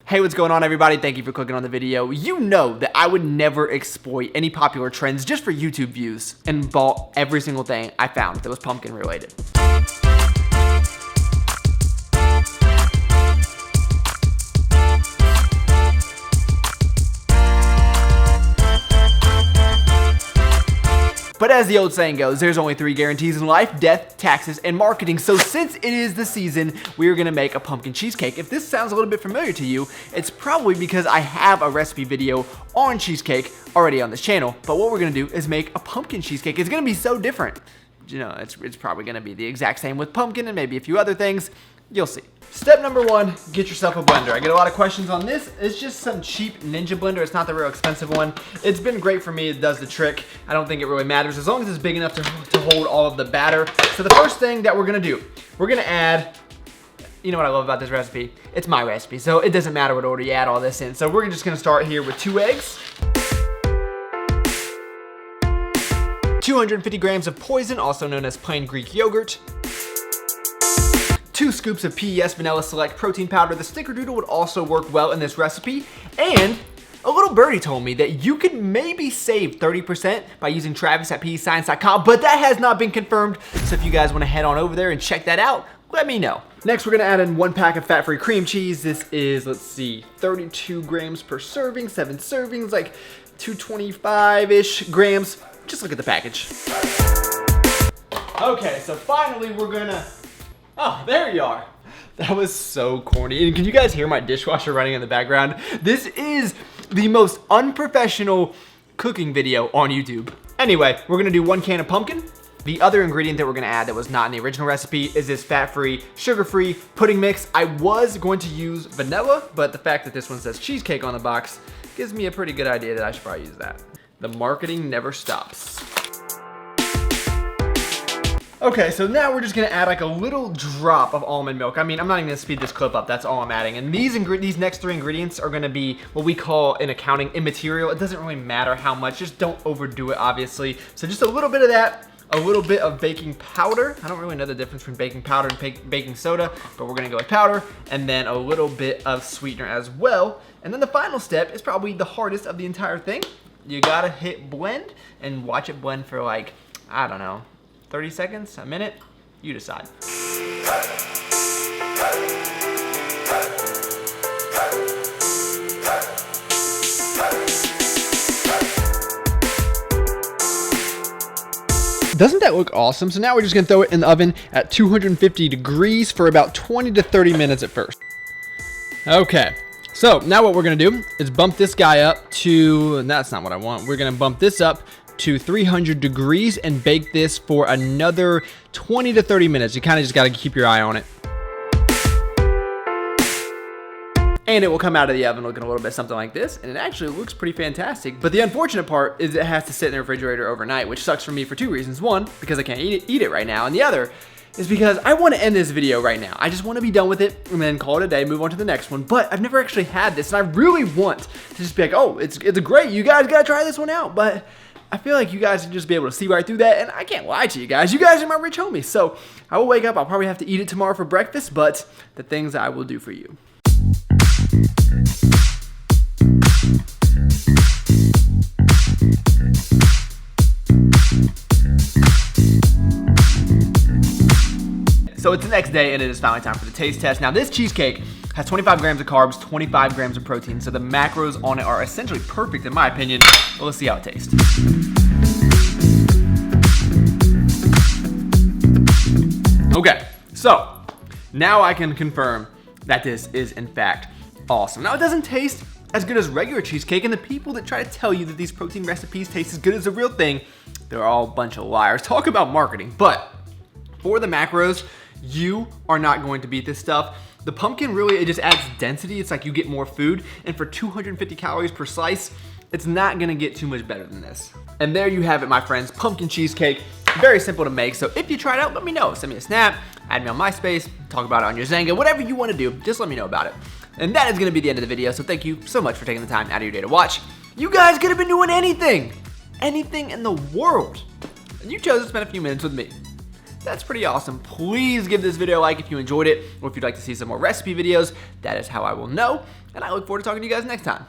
Hey, what's going on, everybody? Thank you for clicking on the video. You know that I would never exploit any popular trends just for YouTube views, and bought every single thing I found that was pumpkin related. But as the old saying goes, there's only 3 guarantees in life: death, taxes, and marketing. So since it is the season, we are gonna make a pumpkin cheesecake. If this sounds a little bit familiar to you, it's probably because I have a recipe video on cheesecake already on this channel. But what we're gonna do is make a pumpkin cheesecake. It's gonna be so different. You know, it's probably gonna be the exact same with pumpkin and maybe a few other things. You'll see. Step number 1, get yourself a blender. I get a lot of questions on this. It's just some cheap Ninja blender. It's not the real expensive one. It's been great for me. It does the trick. I don't think it really matters as long as it's big enough to hold all of the batter. So the first thing that we're gonna do, we're gonna add, you know what I love about this recipe? It's my recipe, so it doesn't matter what order you add all this in. So we're just gonna start here with 2 eggs. 250 grams of poison, also known as plain Greek yogurt. 2 scoops of PES Vanilla Select protein powder. The snickerdoodle would also work well in this recipe. And a little birdie told me that you could maybe save 30% by using Travis at PEScience.com, but that has not been confirmed. So if you guys want to head on over there and check that out, let me know. Next, we're gonna add in 1 pack of fat-free cream cheese. This is, let's see, 32 grams per serving, 7 servings, like 225-ish grams. Just look at the package. Okay, so finally we're gonna, oh, there you are. That was so corny. And can you guys hear my dishwasher running in the background? This is the most unprofessional cooking video on YouTube. Anyway, we're gonna do 1 can of pumpkin. The other ingredient that we're gonna add that was not in the original recipe is this fat-free, sugar-free pudding mix. I was going to use vanilla, but the fact that this one says cheesecake on the box gives me a pretty good idea that I should probably use that. The marketing never stops. Okay, so now we're just gonna add like a little drop of almond milk. I mean, I'm not even gonna speed this clip up, that's all I'm adding. And these next 3 ingredients are gonna be what we call in accounting immaterial. It doesn't really matter how much, just don't overdo it, obviously. So just a little bit of that, a little bit of baking powder. I don't really know the difference between baking powder and baking soda, but we're gonna go with powder, and then a little bit of sweetener as well. And then the final step is probably the hardest of the entire thing. You gotta hit blend and watch it blend for like, I don't know, 30 seconds, a minute, you decide. Doesn't that look awesome? So now we're just gonna throw it in the oven at 250 degrees for about 20 to 30 minutes at first. Okay, so now what we're gonna do is bump this guy up to, and that's not what I want, we're gonna bump this up to 300 degrees and bake this for another 20 to 30 minutes. You kind of just got to keep your eye on it. And it will come out of the oven looking a little bit something like this, and it actually looks pretty fantastic. But the unfortunate part is it has to sit in the refrigerator overnight, which sucks for me for 2 reasons. 1, because I can't eat it right now, and the other is because I want to end this video right now. I just want to be done with it and then call it a day, move on to the next one. But I've never actually had this, and I really want to just be like, oh, it's great, you guys gotta try this one out. But I feel like you guys would just be able to see right through that, and I can't lie to you guys. You guys are my rich homies, so I will wake up. I'll probably have to eat it tomorrow for breakfast, but the things I will do for you. So it's the next day, and it is finally time for the taste test. Now, this cheesecake has 25 grams of carbs, 25 grams of protein, so the macros on it are essentially perfect in my opinion. Well, let's see how it tastes. Okay, so now I can confirm that this is in fact awesome. Now, it doesn't taste as good as regular cheesecake, and the people that try to tell you that these protein recipes taste as good as the real thing, they're all a bunch of liars. Talk about marketing. But for the macros, you are not going to beat this stuff. The pumpkin really, it just adds density. It's like you get more food, and for 250 calories per slice, it's not gonna get too much better than this. And there you have it, my friends, pumpkin cheesecake. Very simple to make, so if you try it out, let me know. Send me a snap, add me on MySpace, talk about it on your Zanga, whatever you wanna do, just let me know about it. And that is gonna be the end of the video, so thank you so much for taking the time out of your day to watch. You guys could have been doing anything in the world, and you chose to spend a few minutes with me. that's pretty awesome. Please give this video a like if you enjoyed it, or if you'd like to see some more recipe videos. That is how I will know, and I look forward to talking to you guys next time.